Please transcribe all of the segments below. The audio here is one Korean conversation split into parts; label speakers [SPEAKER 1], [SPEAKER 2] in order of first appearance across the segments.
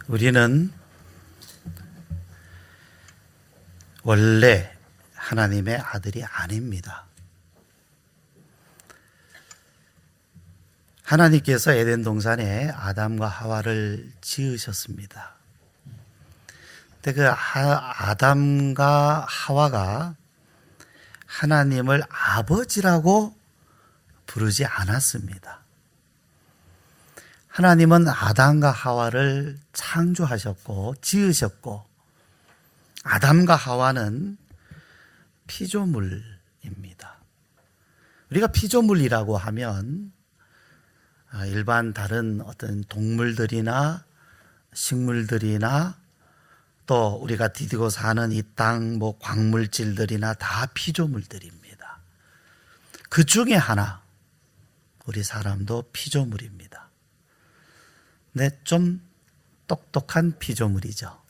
[SPEAKER 1] 우리는 원래 하나님의 아들이 아닙니다. 하나님께서 에덴 동산에 아담과 하와를 지으셨습니다. 근데 그 아담과 하와가 하나님을 아버지라고 부르지 않았습니다. 하나님은 아담과 하와를 창조하셨고 지으셨고, 아담과 하와는 피조물입니다. 우리가 피조물이라고 하면 일반 다른 어떤 동물들이나 식물들이나 또 우리가 디디고 사는 이 땅 광물질들이나 다 피조물들입니다. 그 중에 하나, 우리 사람도 피조물입니다. 근데 좀 똑똑한 피조물이죠.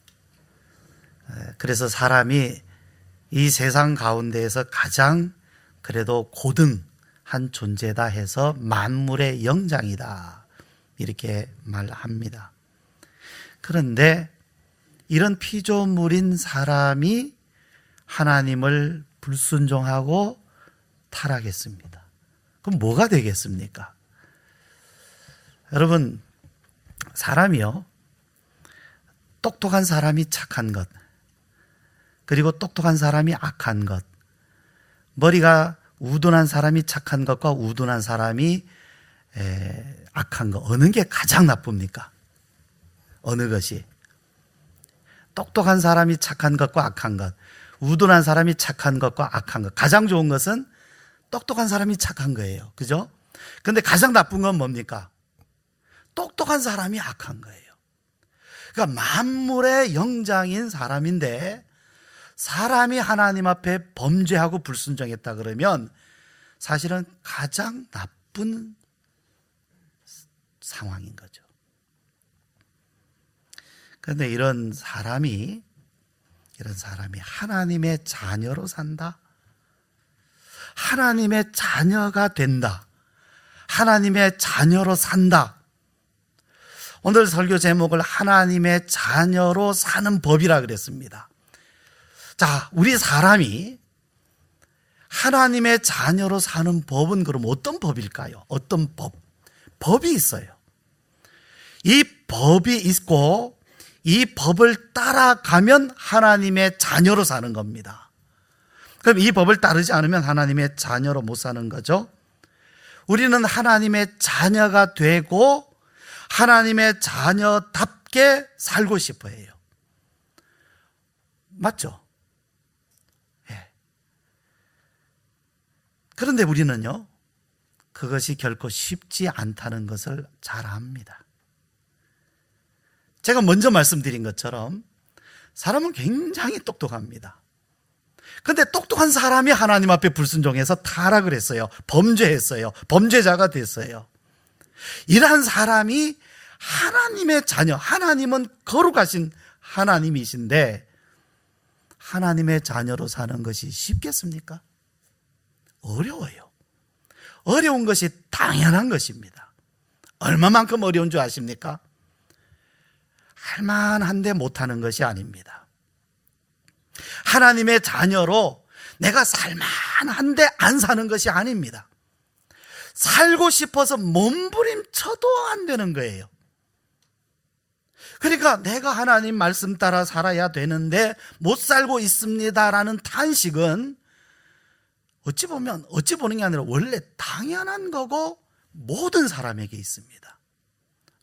[SPEAKER 1] 그래서 사람이 이 세상 가운데에서 가장 그래도 고등한 존재다 해서 만물의 영장이다, 이렇게 말합니다. 그런데 이런 피조물인 사람이 하나님을 불순종하고 타락했습니다. 그럼 뭐가 되겠습니까? 여러분, 사람이요, 똑똑한 사람이 착한 것, 그리고 똑똑한 사람이 악한 것, 머리가 우둔한 사람이 착한 것과 우둔한 사람이 악한 것, 어느 게 가장 나쁩니까? 어느 것이? 똑똑한 사람이 착한 것과 악한 것, 우둔한 사람이 착한 것과 악한 것, 가장 좋은 것은 똑똑한 사람이 착한 거예요. 그죠? 근데 가장 나쁜 건 뭡니까? 똑똑한 사람이 악한 거예요. 그러니까 만물의 영장인 사람인데, 사람이 하나님 앞에 범죄하고 불순종했다 그러면 사실은 가장 나쁜 상황인 거죠. 그런데 이런 사람이 하나님의 자녀로 산다, 하나님의 자녀가 된다, 하나님의 자녀로 산다. 오늘 설교 제목을 하나님의 자녀로 사는 법이라 그랬습니다. 자, 우리 사람이 하나님의 자녀로 사는 법은 그럼 어떤 법일까요? 어떤 법? 법이 있어요. 이 법이 있고 이 법을 따라가면 하나님의 자녀로 사는 겁니다. 그럼 이 법을 따르지 않으면 하나님의 자녀로 못 사는 거죠. 우리는 하나님의 자녀가 되고 하나님의 자녀답게 살고 싶어 해요. 맞죠? 예. 그런데 우리는요, 그것이 결코 쉽지 않다는 것을 잘 압니다. 제가 먼저 말씀드린 것처럼 사람은 굉장히 똑똑합니다. 그런데 똑똑한 사람이 하나님 앞에 불순종해서 타락을 했어요. 범죄했어요. 범죄자가 됐어요. 이러한 사람이 하나님의 자녀, 하나님은 거룩하신 하나님이신데 하나님의 자녀로 사는 것이 쉽겠습니까? 어려워요. 어려운 것이 당연한 것입니다. 얼마만큼 어려운 줄 아십니까? 할만한데 못하는 것이 아닙니다. 하나님의 자녀로 내가 살만한데 안 사는 것이 아닙니다. 살고 싶어서 몸부림쳐도 안 되는 거예요. 그러니까 내가 하나님 말씀 따라 살아야 되는데 못 살고 있습니다라는 탄식은 어찌 보는 게 아니라 원래 당연한 거고 모든 사람에게 있습니다.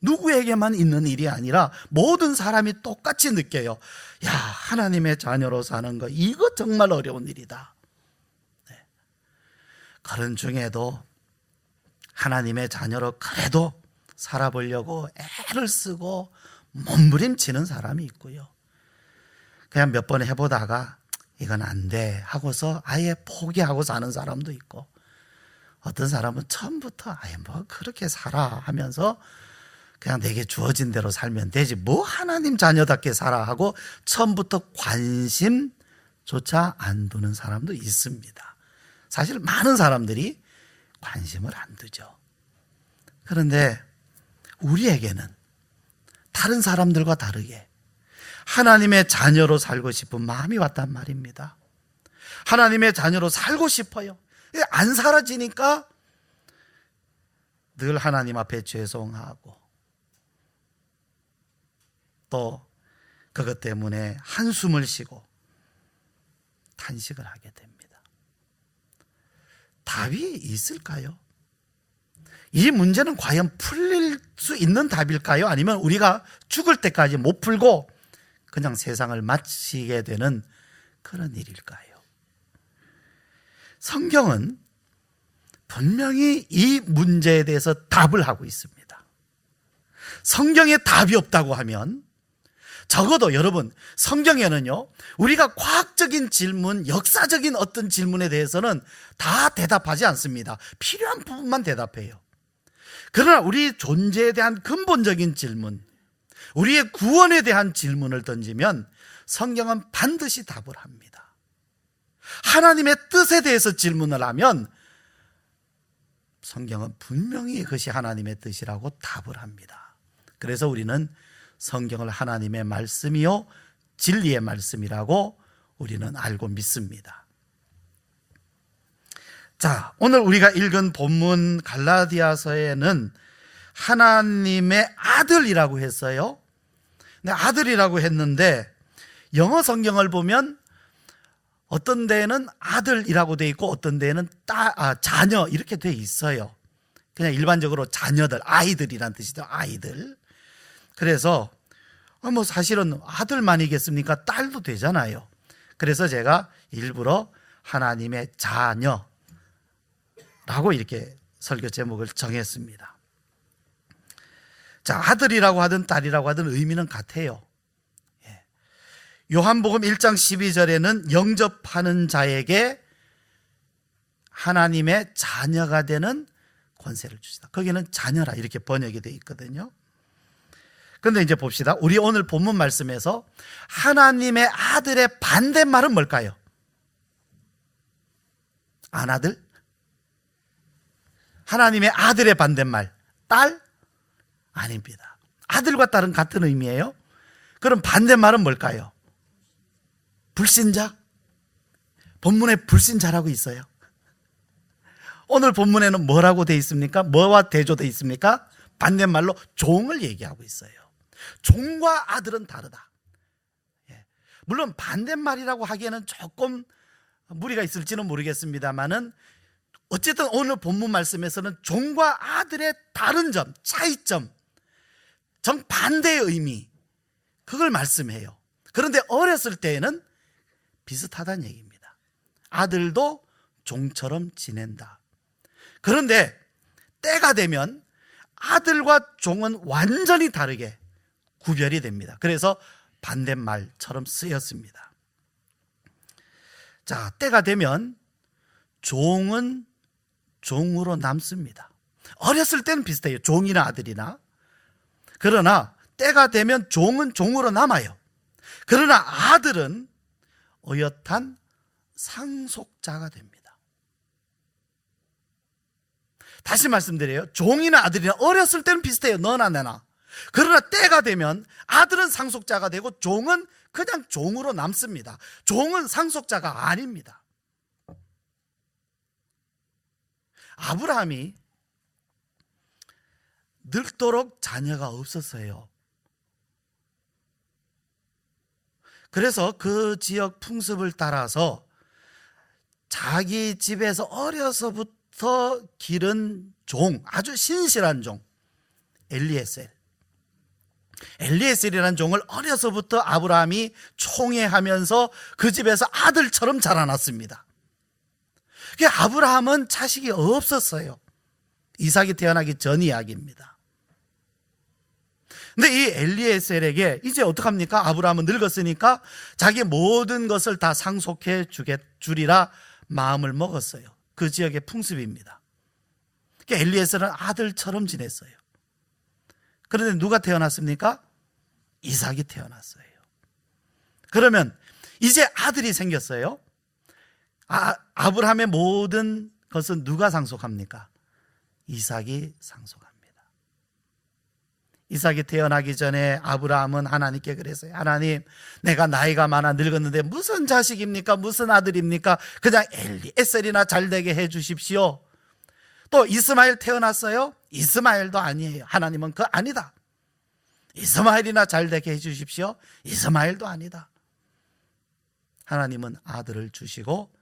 [SPEAKER 1] 누구에게만 있는 일이 아니라 모든 사람이 똑같이 느껴요. 야, 하나님의 자녀로 사는 거, 이거 정말 어려운 일이다. 네. 그런 중에도 하나님의 자녀로 그래도 살아보려고 애를 쓰고 몸부림치는 사람이 있고요. 그냥 몇 번 해보다가 이건 안 돼 하고서 아예 포기하고 사는 사람도 있고, 어떤 사람은 처음부터 아예 뭐 그렇게 살아 하면서 그냥 내게 주어진 대로 살면 되지, 뭐 하나님 자녀답게 살아 하고 처음부터 관심조차 안 두는 사람도 있습니다. 사실 많은 사람들이 관심을 안 두죠. 그런데 우리에게는 다른 사람들과 다르게 하나님의 자녀로 살고 싶은 마음이 왔단 말입니다. 하나님의 자녀로 살고 싶어요. 안 사라지니까 늘 하나님 앞에 죄송하고 또 그것 때문에 한숨을 쉬고 탄식을 하게 됩니다. 답이 있을까요? 이 문제는 과연 풀릴 수 있는 답일까요? 아니면 우리가 죽을 때까지 못 풀고 그냥 세상을 마치게 되는 그런 일일까요? 성경은 분명히 이 문제에 대해서 답을 하고 있습니다. 성경에 답이 없다고 하면 적어도 여러분, 성경에는요, 우리가 과학적인 질문, 역사적인 어떤 질문에 대해서는 다 대답하지 않습니다. 필요한 부분만 대답해요. 그러나 우리 존재에 대한 근본적인 질문, 우리의 구원에 대한 질문을 던지면 성경은 반드시 답을 합니다. 하나님의 뜻에 대해서 질문을 하면 성경은 분명히 그것이 하나님의 뜻이라고 답을 합니다. 그래서 우리는 성경을 하나님의 말씀이요 진리의 말씀이라고 우리는 알고 믿습니다. 자, 오늘 우리가 읽은 본문 갈라디아서에는 하나님의 아들이라고 했어요. 아들이라고 했는데 영어 성경을 보면 어떤 데에는 아들이라고 돼 있고 어떤 데에는 자녀 이렇게 돼 있어요. 그냥 일반적으로 자녀들, 아이들이란 뜻이죠. 아이들. 그래서 뭐 사실은 아들만이겠습니까? 딸도 되잖아요. 그래서 제가 일부러 하나님의 자녀라고 이렇게 설교 제목을 정했습니다. 자, 아들이라고 하든 딸이라고 하든 의미는 같아요. 요한복음 1장 12절에는 영접하는 자에게 하나님의 자녀가 되는 권세를 주시다. 거기는 자녀라 이렇게 번역이 되어 있거든요. 그런데 이제 봅시다. 우리 오늘 본문 말씀에서 하나님의 아들의 반대말은 뭘까요? 안 아들? 하나님의 아들의 반대말 딸? 아닙니다. 아들과 딸은 같은 의미예요. 그럼 반대말은 뭘까요? 불신자? 본문에 불신자라고 있어요. 오늘 본문에는 뭐라고 되어 있습니까? 뭐와 대조되어 있습니까? 반대말로 종을 얘기하고 있어요. 종과 아들은 다르다. 물론 반대말이라고 하기에는 조금 무리가 있을지는 모르겠습니다만은 어쨌든 오늘 본문 말씀에서는 종과 아들의 다른 점, 차이점, 정반대의 의미, 그걸 말씀해요. 그런데 어렸을 때에는 비슷하다는 얘기입니다. 아들도 종처럼 지낸다. 그런데 때가 되면 아들과 종은 완전히 다르게 구별이 됩니다. 그래서 반대말처럼 쓰였습니다. 자, 때가 되면 종은 종으로 남습니다. 어렸을 때는 비슷해요. 종이나 아들이나. 그러나 때가 되면 종은 종으로 남아요. 그러나 아들은 어엿한 상속자가 됩니다. 다시 말씀드려요. 종이나 아들이나 어렸을 때는 비슷해요. 너나 내나. 그러나 때가 되면 아들은 상속자가 되고 종은 그냥 종으로 남습니다. 종은 상속자가 아닙니다. 아브라함이 늙도록 자녀가 없었어요. 그래서 그 지역 풍습을 따라서 자기 집에서 어려서부터 기른 종, 아주 신실한 종, 엘리에셀이라는 종을 어려서부터 아브라함이 총애하면서 그 집에서 아들처럼 자라났습니다. 아브라함은 자식이 없었어요. 이삭이 태어나기 전 이야기입니다. 근데 이 엘리에셀에게 이제 어떡합니까? 아브라함은 늙었으니까 자기 모든 것을 다 상속해 주리라 마음을 먹었어요. 그 지역의 풍습입니다. 엘리에셀은 아들처럼 지냈어요. 그런데 누가 태어났습니까? 이삭이 태어났어요. 그러면 이제 아들이 생겼어요. 아브라함의 모든 것은 누가 상속합니까? 이삭이 상속합니다. 이삭이 태어나기 전에 아브라함은 하나님께 그랬어요. 하나님, 내가 나이가 많아 늙었는데 무슨 자식입니까? 무슨 아들입니까? 그냥 엘리에셀이나 잘되게 해 주십시오. 또 이스마엘 태어났어요? 이스마엘도 아니에요. 하나님은 그 아니다. 이스마엘이나 잘되게 해 주십시오. 이스마엘도 아니다. 하나님은 아들을 주시고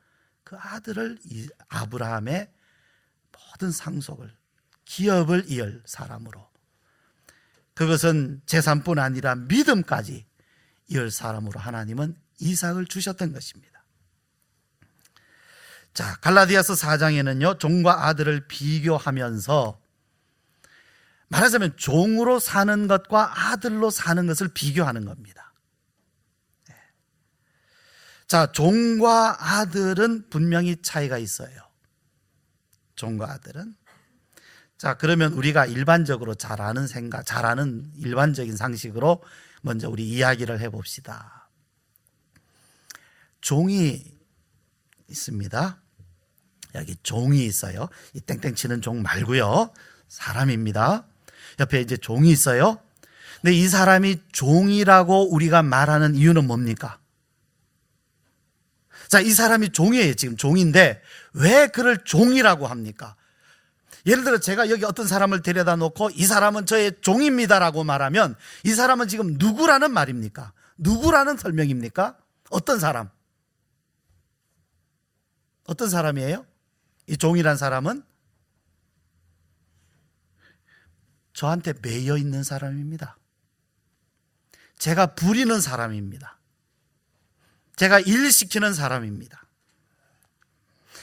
[SPEAKER 1] 그 아들을 아브라함의 모든 상속을, 기업을 이을 사람으로, 그것은 재산뿐 아니라 믿음까지 이을 사람으로 하나님은 이삭을 주셨던 것입니다. 자, 갈라디아서 4장에는요 종과 아들을 비교하면서, 말하자면 종으로 사는 것과 아들로 사는 것을 비교하는 겁니다. 자, 종과 아들은 분명히 차이가 있어요. 종과 아들은. 자, 그러면 우리가 일반적으로 잘 아는 일반적인 상식으로 먼저 우리 이야기를 해봅시다. 종이 있습니다. 여기 종이 있어요. 이 땡땡 치는 종 말고요, 사람입니다. 옆에 이제 종이 있어요. 근데 이 사람이 종이라고 우리가 말하는 이유는 뭡니까? 자, 이 사람이 종이에요. 지금 종인데 왜 그를 종이라고 합니까? 예를 들어 제가 여기 어떤 사람을 데려다 놓고 이 사람은 저의 종입니다라고 말하면 이 사람은 지금 누구라는 말입니까? 누구라는 설명입니까? 어떤 사람? 어떤 사람이에요? 이 종이란 사람은 저한테 매여 있는 사람입니다. 제가 부리는 사람입니다. 제가 일시키는 사람입니다.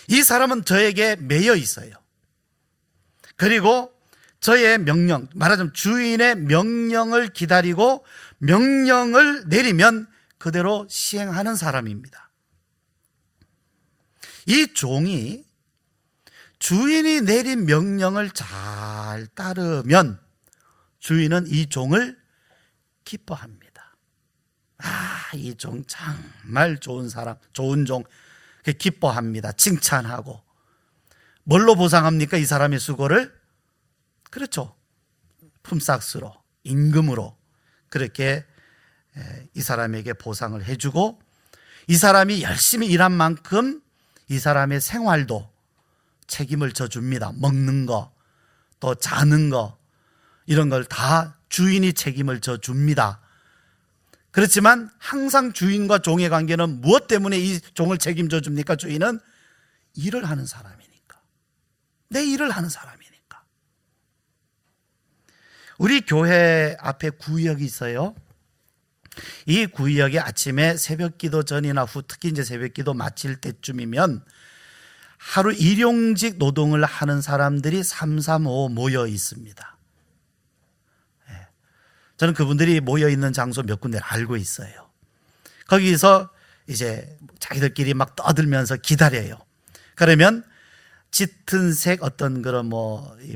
[SPEAKER 1] 이 사람은 저에게 매여 있어요. 그리고 저의 명령, 말하자면 주인의 명령을 기다리고 명령을 내리면 그대로 시행하는 사람입니다. 이 종이 주인이 내린 명령을 잘 따르면 주인은 이 종을 기뻐합니다. 아, 이 종 정말 좋은 사람, 좋은 종, 기뻐합니다. 칭찬하고. 뭘로 보상합니까? 이 사람의 수고를? 그렇죠. 품삯으로, 임금으로 그렇게 이 사람에게 보상을 해주고, 이 사람이 열심히 일한 만큼 이 사람의 생활도 책임을 져줍니다. 먹는 거, 또 자는 거, 이런 걸 다 주인이 책임을 져줍니다. 그렇지만 항상 주인과 종의 관계는 무엇 때문에 이 종을 책임져 줍니까? 주인은 일을 하는 사람이니까, 내 일을 하는 사람이니까. 우리 교회 앞에 구역이 있어요. 이 구역에 아침에 새벽기도 전이나 후, 특히 이제 새벽기도 마칠 때쯤이면 하루 일용직 노동을 하는 사람들이 335 모여 있습니다. 저는 그분들이 모여 있는 장소 몇 군데를 알고 있어요. 거기서 이제 자기들끼리 막 떠들면서 기다려요. 그러면 짙은 색 어떤 그런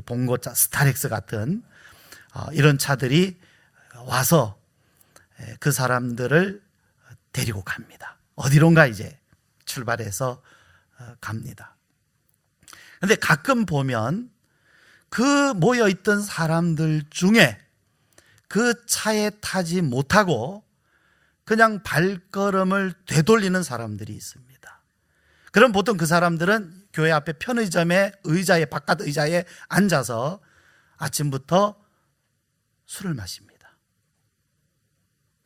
[SPEAKER 1] 봉고차, 스타렉스 같은 이런 차들이 와서 그 사람들을 데리고 갑니다. 어디론가 이제 출발해서 갑니다. 그런데 가끔 보면 그 모여있던 사람들 중에 그 차에 타지 못하고 그냥 발걸음을 되돌리는 사람들이 있습니다. 그럼 보통 그 사람들은 교회 앞에 편의점의 의자에, 바깥 의자에 앉아서 아침부터 술을 마십니다.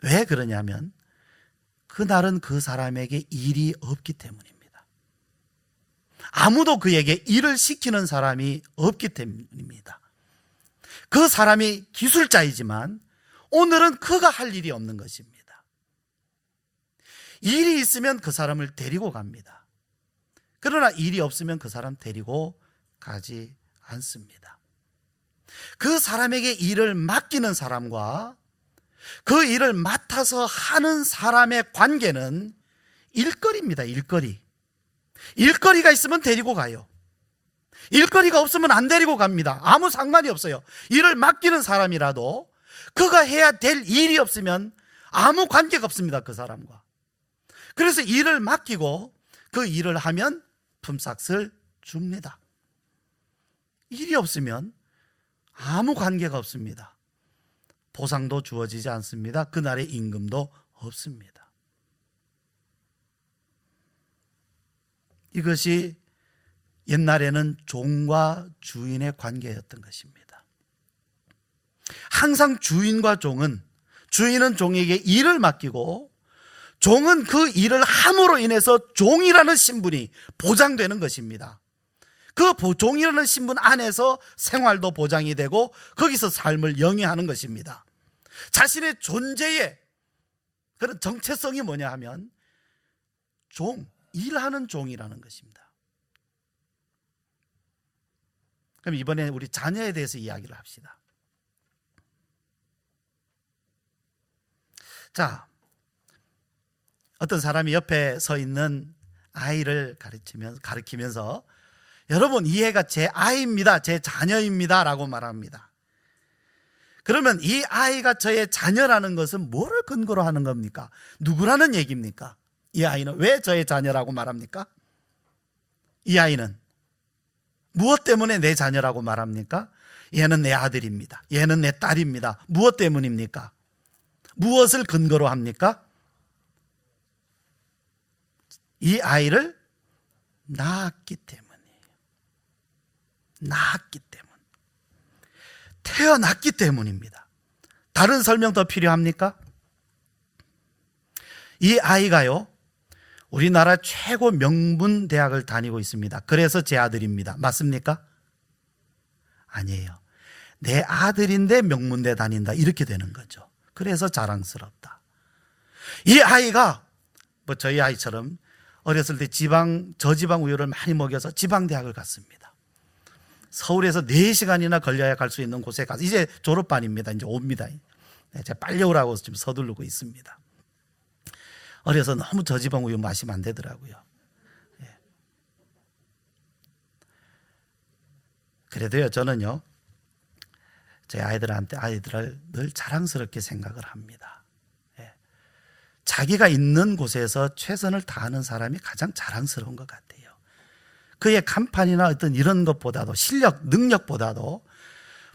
[SPEAKER 1] 왜 그러냐면 그날은 그 사람에게 일이 없기 때문입니다. 아무도 그에게 일을 시키는 사람이 없기 때문입니다. 그 사람이 기술자이지만 오늘은 그가 할 일이 없는 것입니다. 일이 있으면 그 사람을 데리고 갑니다. 그러나 일이 없으면 그 사람 데리고 가지 않습니다. 그 사람에게 일을 맡기는 사람과 그 일을 맡아서 하는 사람의 관계는 일거리입니다. 일거리. 일거리가 있으면 데리고 가요. 일거리가 없으면 안 데리고 갑니다. 아무 상관이 없어요. 일을 맡기는 사람이라도 그가 해야 될 일이 없으면 아무 관계가 없습니다. 그 사람과. 그래서 일을 맡기고 그 일을 하면 품삯을 줍니다. 일이 없으면 아무 관계가 없습니다. 보상도 주어지지 않습니다. 그날의 임금도 없습니다. 이것이 옛날에는 종과 주인의 관계였던 것입니다. 항상 주인과 종은, 주인은 종에게 일을 맡기고 종은 그 일을 함으로 인해서 종이라는 신분이 보장되는 것입니다. 그 종이라는 신분 안에서 생활도 보장이 되고 거기서 삶을 영위하는 것입니다. 자신의 존재의 그런 정체성이 뭐냐 하면 종, 일하는 종이라는 것입니다. 그럼 이번에 우리 자녀에 대해서 이야기를 합시다. 자, 어떤 사람이 옆에 서 있는 아이를 가리키면서 여러분, 이 애가 제 아이입니다, 제 자녀입니다 라고 말합니다. 그러면 이 아이가 저의 자녀라는 것은 뭐를 근거로 하는 겁니까? 누구라는 얘기입니까? 이 아이는 왜 저의 자녀라고 말합니까? 이 아이는 무엇 때문에 내 자녀라고 말합니까? 얘는 내 아들입니다, 얘는 내 딸입니다. 무엇 때문입니까? 무엇을 근거로 합니까? 이 아이를 낳았기 때문이에요. 낳았기 때문, 태어났기 때문입니다. 다른 설명 더 필요합니까? 이 아이가요, 우리나라 최고 명문 대학을 다니고 있습니다. 그래서 제 아들입니다. 맞습니까? 아니에요. 내 아들인데 명문대 다닌다, 이렇게 되는 거죠. 그래서 자랑스럽다. 이 아이가 저희 아이처럼 어렸을 때 저지방 우유를 많이 먹여서 지방대학을 갔습니다. 서울에서 4시간이나 걸려야 갈 수 있는 곳에 가서, 이제 졸업반입니다. 이제 옵니다. 제가 빨리 오라고 지금 서두르고 있습니다. 어려서 너무 저지방 우유 마시면 안 되더라고요. 그래도요, 저는요, 제 아이들을 늘 자랑스럽게 생각을 합니다. 자기가 있는 곳에서 최선을 다하는 사람이 가장 자랑스러운 것 같아요. 그의 간판이나 어떤 이런 것보다도, 실력, 능력보다도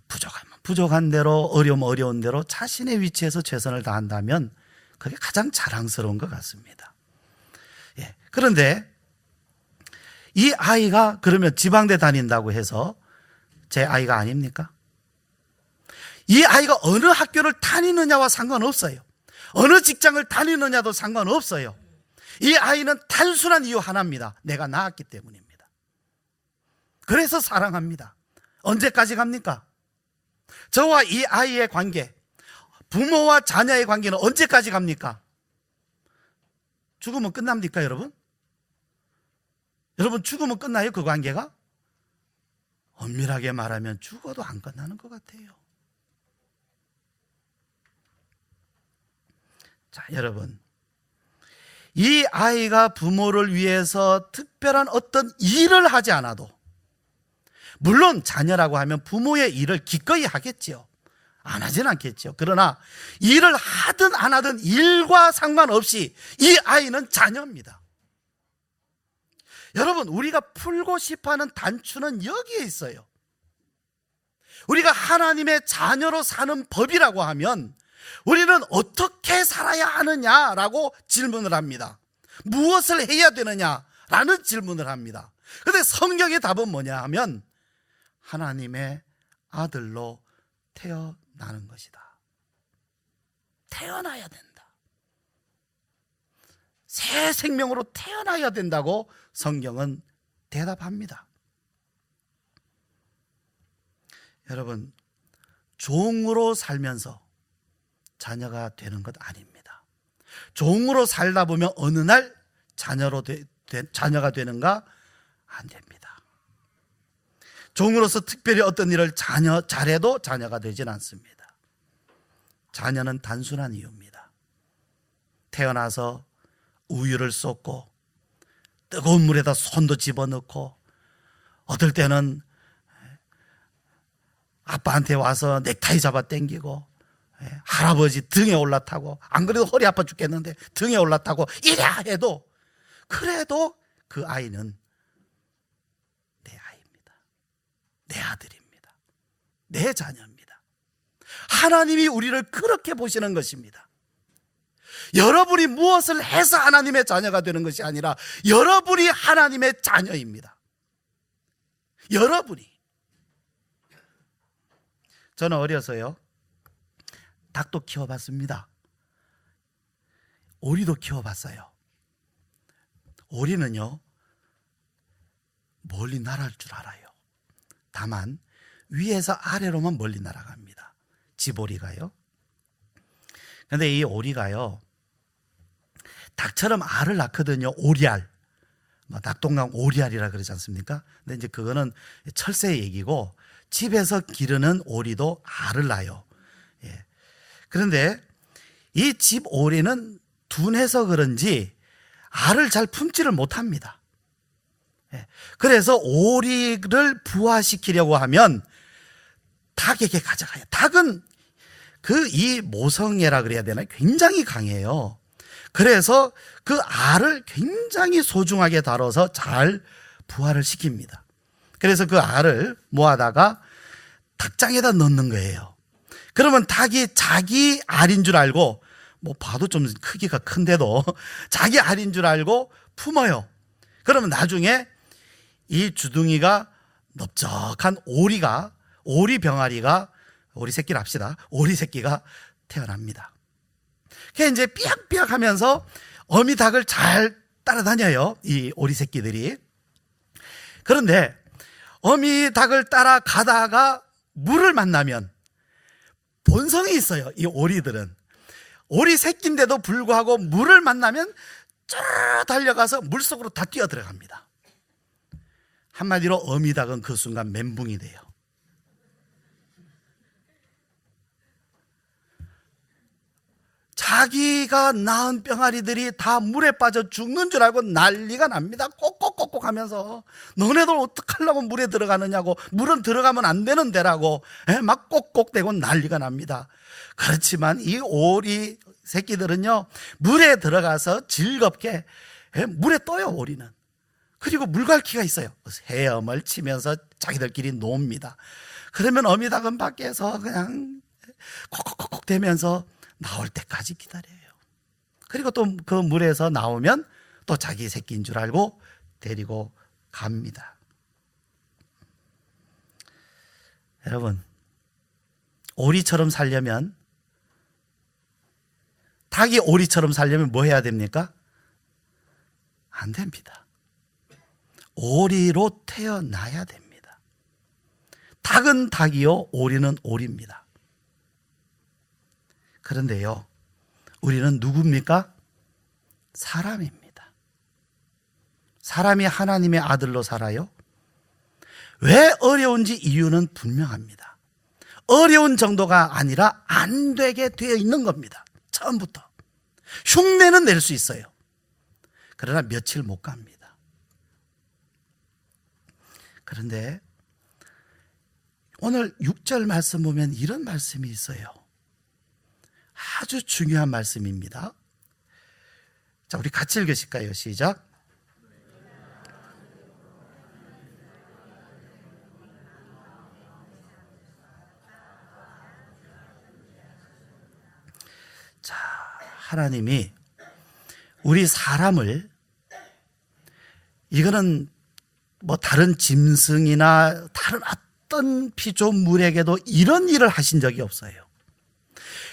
[SPEAKER 1] 부족하면 부족한 대로, 어려우면 어려운 대로 자신의 위치에서 최선을 다한다면 그게 가장 자랑스러운 것 같습니다. 그런데 이 아이가 그러면 지방대 다닌다고 해서 제 아이가 아닙니까? 이 아이가 어느 학교를 다니느냐와 상관없어요. 어느 직장을 다니느냐도 상관없어요. 이 아이는 단순한 이유 하나입니다. 내가 낳았기 때문입니다. 그래서 사랑합니다. 언제까지 갑니까? 저와 이 아이의 관계, 부모와 자녀의 관계는 언제까지 갑니까? 죽으면 끝납니까, 여러분? 여러분, 죽으면 끝나요, 그 관계가? 엄밀하게 말하면 죽어도 안 끝나는 것 같아요. 자, 여러분, 이 아이가 부모를 위해서 특별한 어떤 일을 하지 않아도, 물론 자녀라고 하면 부모의 일을 기꺼이 하겠지요. 안 하진 않겠죠. 그러나 일을 하든 안 하든 일과 상관없이 이 아이는 자녀입니다. 여러분, 우리가 풀고 싶어하는 단추는 여기에 있어요. 우리가 하나님의 자녀로 사는 법이라고 하면 우리는 어떻게 살아야 하느냐라고 질문을 합니다. 무엇을 해야 되느냐라는 질문을 합니다. 그런데 성경의 답은 뭐냐 하면 하나님의 아들로 태어나는 것이다. 태어나야 된다. 새 생명으로 태어나야 된다고 성경은 대답합니다. 여러분, 종으로 살면서 자녀가 되는 것 아닙니다. 종으로 살다 보면 어느 날 자녀가 되는가? 안 됩니다. 종으로서 특별히 어떤 일을 잘해도 자녀가 되진 않습니다. 자녀는 단순한 이유입니다. 태어나서 우유를 쏟고 뜨거운 물에다 손도 집어넣고 어떨 때는 아빠한테 와서 넥타이 잡아 당기고 할아버지 등에 올라타고, 안 그래도 허리 아파 죽겠는데 등에 올라타고 이래야 해도, 그래도 그 아이는 내 아이입니다. 내 아들입니다. 내 자녀입니다. 하나님이 우리를 그렇게 보시는 것입니다. 여러분이 무엇을 해서 하나님의 자녀가 되는 것이 아니라 여러분이 하나님의 자녀입니다. 여러분이. 저는 어려서요, 닭도 키워봤습니다. 오리도 키워봤어요. 오리는요, 멀리 날아갈 줄 알아요. 다만 위에서 아래로만 멀리 날아갑니다. 집오리가요. 그런데 이 오리가요, 닭처럼 알을 낳거든요. 오리알, 낙동강 오리알이라 그러지 않습니까? 근데 이제 그거는 철새 얘기고, 집에서 기르는 오리도 알을 낳아요. 예. 그런데 이 집 오리는 둔해서 그런지 알을 잘 품지를 못합니다. 예. 그래서 오리를 부화시키려고 하면 닭에게 가져가요. 닭은 이 모성애라 그래야 되나? 굉장히 강해요. 그래서 그 알을 굉장히 소중하게 다뤄서 잘 부화를 시킵니다. 그래서 그 알을 모아다가 닭장에다 넣는 거예요. 그러면 닭이 자기 알인 줄 알고, 봐도 좀 크기가 큰데도 자기 알인 줄 알고 품어요. 그러면 나중에 이 주둥이가 넓적한 오리 병아리가, 오리 새끼를 합시다. 오리 새끼가 태어납니다. 그게 이제 삐약삐약 하면서 어미 닭을 잘 따라다녀요, 이 오리 새끼들이. 그런데 어미 닭을 따라가다가 물을 만나면 본성이 있어요, 이 오리들은. 오리 새끼인데도 불구하고 물을 만나면 쭉 달려가서 물속으로 다 뛰어 들어갑니다. 한마디로 어미 닭은 그 순간 멘붕이 돼요. 자기가 낳은 병아리들이 다 물에 빠져 죽는 줄 알고 난리가 납니다. 꼭꼭꼭꼭 하면서, 너네들 어떡하려고 물에 들어가느냐고, 물은 들어가면 안 되는 데라고 막 꼭꼭대고 난리가 납니다. 그렇지만 이 오리 새끼들은요, 물에 들어가서 즐겁게 물에 떠요, 오리는. 그리고 물갈퀴가 있어요. 헤엄을 치면서 자기들끼리 놉니다. 그러면 어미닭은 밖에서 그냥 콕콕콕콕 대면서 나올 때까지 기다려요. 그리고 또 그 물에서 나오면 또 자기 새끼인 줄 알고 데리고 갑니다. 여러분, 오리처럼 살려면, 닭이 오리처럼 살려면 뭐 해야 됩니까? 안 됩니다. 오리로 태어나야 됩니다. 닭은 닭이요, 오리는 오리입니다. 그런데요, 우리는 누굽니까? 사람입니다. 사람이 하나님의 아들로 살아요. 왜 어려운지 이유는 분명합니다. 어려운 정도가 아니라 안 되게 되어 있는 겁니다. 처음부터. 흉내는 낼 수 있어요. 그러나 며칠 못 갑니다. 그런데 오늘 6절 말씀 보면 이런 말씀이 있어요. 아주 중요한 말씀입니다. 자, 우리 같이 읽으실까요? 시작. 자, 하나님이 우리 사람을, 이거는 다른 짐승이나 다른 어떤 피조물에게도 이런 일을 하신 적이 없어요.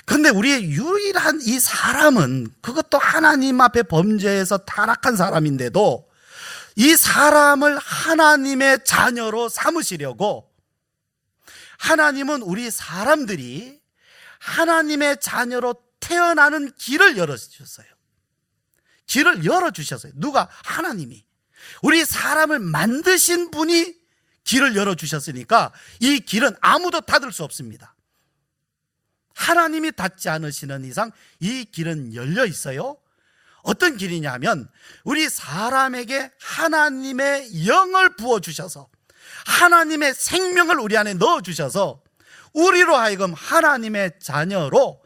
[SPEAKER 1] 그런데 우리의 유일한 이 사람은, 그것도 하나님 앞에 범죄해서 타락한 사람인데도 이 사람을 하나님의 자녀로 삼으시려고 하나님은 우리 사람들이 하나님의 자녀로 태어나는 길을 열어주셨어요. 길을 열어주셨어요. 누가? 하나님이. 우리 사람을 만드신 분이 길을 열어주셨으니까 이 길은 아무도 닫을 수 없습니다. 하나님이 닫지 않으시는 이상 이 길은 열려 있어요. 어떤 길이냐면, 우리 사람에게 하나님의 영을 부어주셔서, 하나님의 생명을 우리 안에 넣어주셔서 우리로 하여금 하나님의 자녀로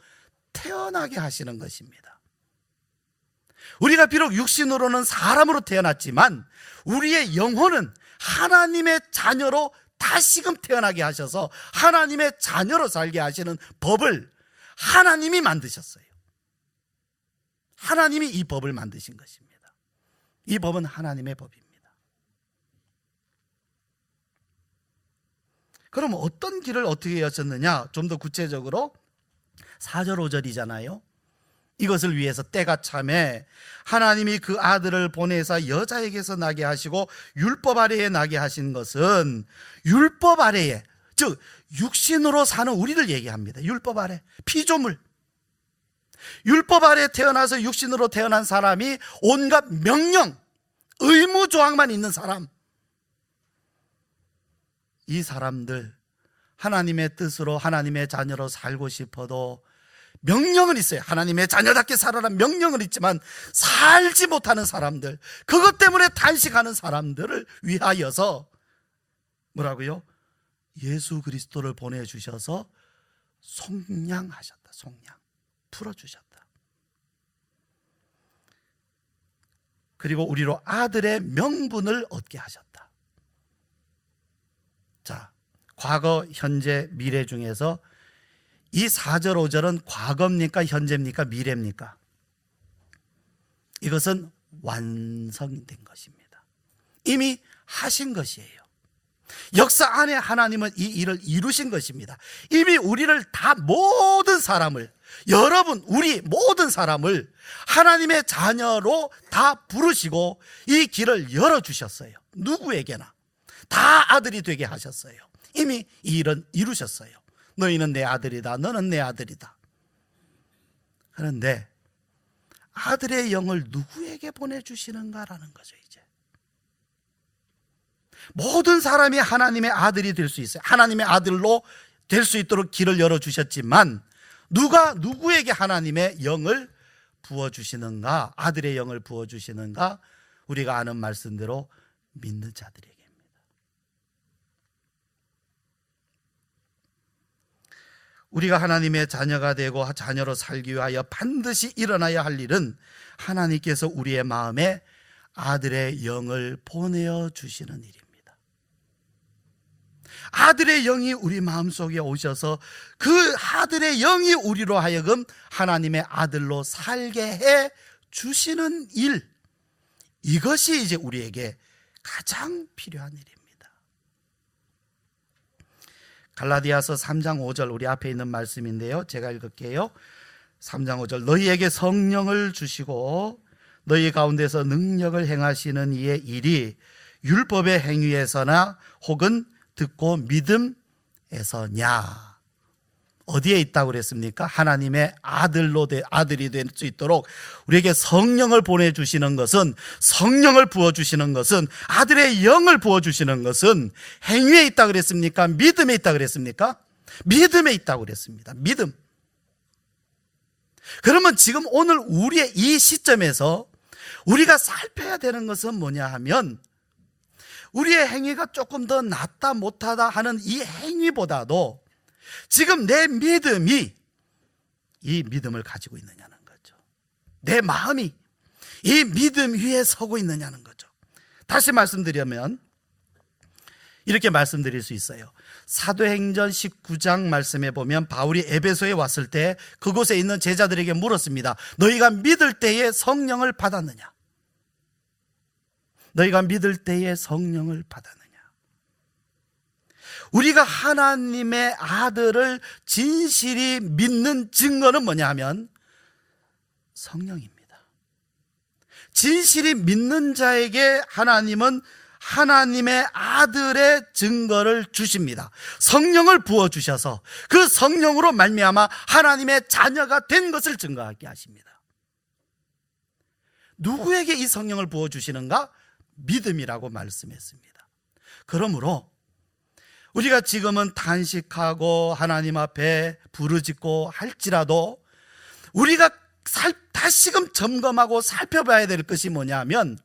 [SPEAKER 1] 태어나게 하시는 것입니다. 우리가 비록 육신으로는 사람으로 태어났지만 우리의 영혼은 하나님의 자녀로 다시금 태어나게 하셔서 하나님의 자녀로 살게 하시는 법을 하나님이 만드셨어요. 하나님이 이 법을 만드신 것입니다. 이 법은 하나님의 법입니다. 그럼 어떤 길을 어떻게 여셨느냐? 좀 더 구체적으로 4절 5절이잖아요. 이것을 위해서 때가 참에 하나님이 그 아들을 보내사 여자에게서 나게 하시고 율법 아래에 나게 하신 것은, 율법 아래에, 즉 육신으로 사는 우리를 얘기합니다. 율법 아래, 피조물, 율법 아래 태어나서 육신으로 태어난 사람이 온갖 명령, 의무 조항만 있는 사람, 이 사람들 하나님의 뜻으로 하나님의 자녀로 살고 싶어도 명령은 있어요. 하나님의 자녀답게 살아라 명령은 있지만 살지 못하는 사람들, 그것 때문에 단식하는 사람들을 위하여서 뭐라고요? 예수 그리스도를 보내주셔서 속량하셨다. 속량, 풀어주셨다. 그리고 우리로 아들의 명분을 얻게 하셨다. 자, 과거, 현재, 미래 중에서 이 4절 5절은 과거입니까? 현재입니까? 미래입니까? 이것은 완성된 것입니다. 이미 하신 것이에요. 역사 안에 하나님은 이 일을 이루신 것입니다. 이미 우리를 다, 모든 사람을, 여러분, 우리 모든 사람을 하나님의 자녀로 다 부르시고 이 길을 열어주셨어요. 누구에게나 다 아들이 되게 하셨어요. 이미 이 일은 이루셨어요. 너희는 내 아들이다, 너는 내 아들이다. 그런데 아들의 영을 누구에게 보내주시는가라는 거죠. 이제 모든 사람이 하나님의 아들이 될 수 있어요. 하나님의 아들로 될 수 있도록 길을 열어주셨지만 누가 누구에게 하나님의 영을 부어주시는가, 아들의 영을 부어주시는가? 우리가 아는 말씀대로 믿는 자들에게. 우리가 하나님의 자녀가 되고 자녀로 살기 위하여 반드시 일어나야 할 일은 하나님께서 우리의 마음에 아들의 영을 보내어 주시는 일입니다. 아들의 영이 우리 마음속에 오셔서 그 아들의 영이 우리로 하여금 하나님의 아들로 살게 해 주시는 일, 이것이 이제 우리에게 가장 필요한 일입니다. 갈라디아서 3장 5절, 우리 앞에 있는 말씀인데요, 제가 읽을게요. 3장 5절, 너희에게 성령을 주시고 너희 가운데서 능력을 행하시는 이의 일이 율법의 행위에서나 혹은 듣고 믿음에서냐? 어디에 있다고 그랬습니까? 하나님의 아들이 될 수 있도록 우리에게 성령을 보내주시는 것은, 성령을 부어주시는 것은, 아들의 영을 부어주시는 것은 행위에 있다고 그랬습니까? 믿음에 있다고 그랬습니까? 믿음에 있다고 그랬습니다. 믿음. 그러면 지금 오늘 우리의 이 시점에서 우리가 살펴야 되는 것은 뭐냐 하면, 우리의 행위가 조금 더 낫다 못하다 하는 이 행위보다도 지금 내 믿음이 이 믿음을 가지고 있느냐는 거죠. 내 마음이 이 믿음 위에 서고 있느냐는 거죠. 다시 말씀드리면 이렇게 말씀드릴 수 있어요. 사도행전 19장 말씀에 보면 바울이 에베소에 왔을 때 그곳에 있는 제자들에게 물었습니다. 너희가 믿을 때에 성령을 받았느냐? 너희가 믿을 때에 성령을 받았느냐? 우리가 하나님의 아들을 진실이 믿는 증거는 뭐냐 하면 성령입니다. 진실이 믿는 자에게 하나님은 하나님의 아들의 증거를 주십니다. 성령을 부어주셔서 그 성령으로 말미암아 하나님의 자녀가 된 것을 증거하게 하십니다. 누구에게 이 성령을 부어주시는가? 믿음이라고 말씀했습니다. 그러므로 우리가 지금은 탄식하고 하나님 앞에 부르짖고 할지라도 우리가 다시금 점검하고 살펴봐야 될 것이 뭐냐면,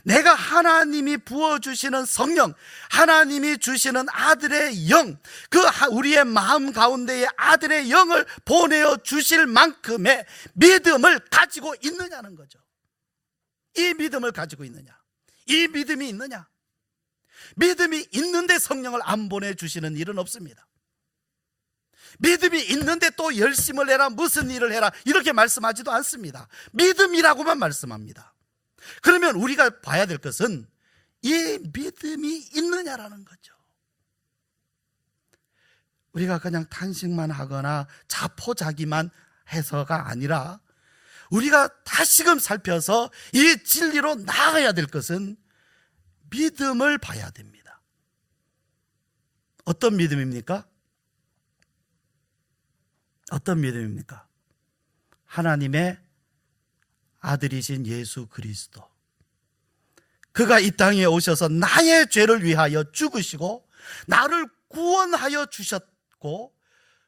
[SPEAKER 1] 내가 하나님이 부어주시는 성령, 하나님이 주시는 아들의 영, 그 우리의 마음 가운데에 아들의 영을 보내어 주실 만큼의 믿음을 가지고 있느냐는 거죠. 이 믿음을 가지고 있느냐, 이 믿음이 있느냐. 믿음이 있는데 성령을 안 보내주시는 일은 없습니다. 믿음이 있는데 또 열심을 해라, 무슨 일을 해라, 이렇게 말씀하지도 않습니다. 믿음이라고만 말씀합니다. 그러면 우리가 봐야 될 것은 이 믿음이 있느냐라는 거죠. 우리가 그냥 탄식만 하거나 자포자기만 해서가 아니라 우리가 다시금 살펴서 이 진리로 나아가야 될 것은 믿음을 봐야 됩니다. 어떤 믿음입니까? 어떤 믿음입니까? 하나님의 아들이신 예수 그리스도, 그가 이 땅에 오셔서 나의 죄를 위하여 죽으시고 나를 구원하여 주셨고,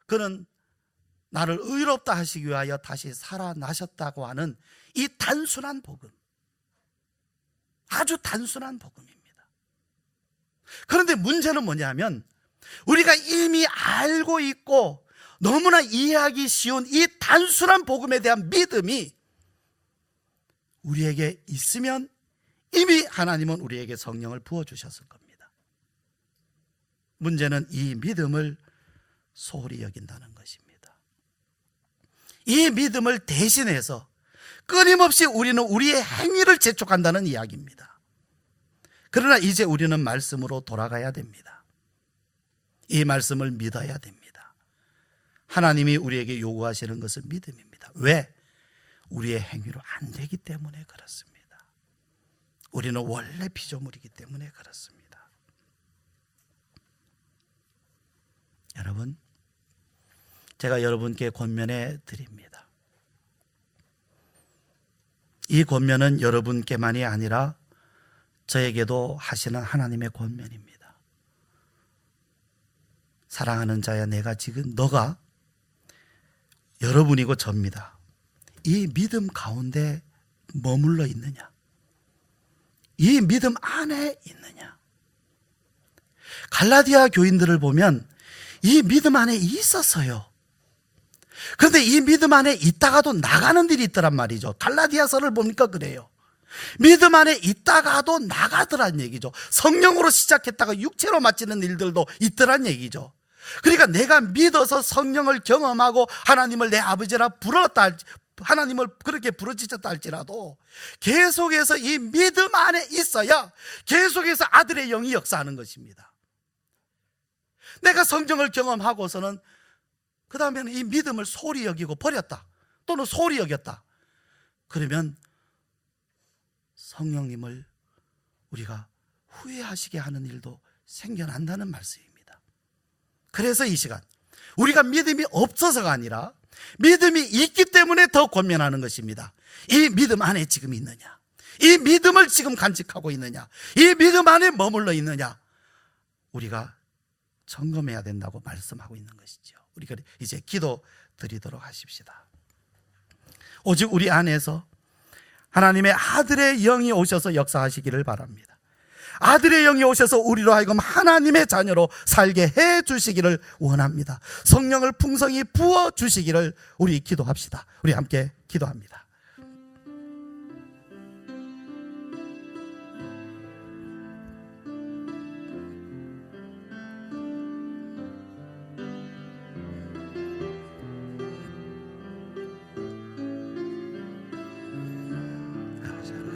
[SPEAKER 1] 그는 나를 의롭다 하시기 위하여 다시 살아나셨다고 하는 이 단순한 복음, 아주 단순한 복음입니다. 그런데 문제는 뭐냐면 우리가 이미 알고 있고 너무나 이해하기 쉬운 이 단순한 복음에 대한 믿음이 우리에게 있으면 이미 하나님은 우리에게 성령을 부어주셨을 겁니다. 문제는 이 믿음을 소홀히 여긴다는 것입니다. 이 믿음을 대신해서 끊임없이 우리는 우리의 행위를 재촉한다는 이야기입니다. 그러나 이제 우리는 말씀으로 돌아가야 됩니다. 이 말씀을 믿어야 됩니다. 하나님이 우리에게 요구하시는 것은 믿음입니다. 왜? 우리의 행위로 안 되기 때문에 그렇습니다. 우리는 원래 피조물이기 때문에 그렇습니다. 여러분, 제가 여러분께 권면해 드립니다. 이 권면은 여러분께만이 아니라 저에게도 하시는 하나님의 권면입니다. 사랑하는 자야, 내가 지금 너가, 여러분이고 접니다. 이 믿음 가운데 머물러 있느냐? 이 믿음 안에 있느냐? 갈라디아 교인들을 보면 이 믿음 안에 있었어요. 그런데 이 믿음 안에 있다가도 나가는 일이 있더란 말이죠. 갈라디아서를 보니까 그래요. 믿음 안에 있다가도 나가더란 얘기죠. 성령으로 시작했다가 육체로 마치는 일들도 있더란 얘기죠. 그러니까 내가 믿어서 성령을 경험하고 하나님을 내 아버지라 불렀다, 하나님을 그렇게 부르짖었다 할지라도 계속해서 이 믿음 안에 있어야 계속해서 아들의 영이 역사하는 것입니다. 내가 성령을 경험하고서는 그 다음에는 이 믿음을 소홀히 여기고 버렸다, 또는 소홀히 여겼다, 그러면 성령님을 우리가 후회하시게 하는 일도 생겨난다는 말씀입니다. 그래서 이 시간 우리가 믿음이 없어서가 아니라 믿음이 있기 때문에 더 권면하는 것입니다. 이 믿음 안에 지금 있느냐? 이 믿음을 지금 간직하고 있느냐? 이 믿음 안에 머물러 있느냐? 우리가 점검해야 된다고 말씀하고 있는 것이죠. 우리가 이제 기도 드리도록 하십시다. 오직 우리 안에서 하나님의 아들의 영이 오셔서 역사하시기를 바랍니다. 아들의 영이 오셔서 우리로 하여금 하나님의 자녀로 살게 해 주시기를 원합니다. 성령을 풍성히 부어 주시기를 우리 기도합시다. 우리 함께 기도합니다.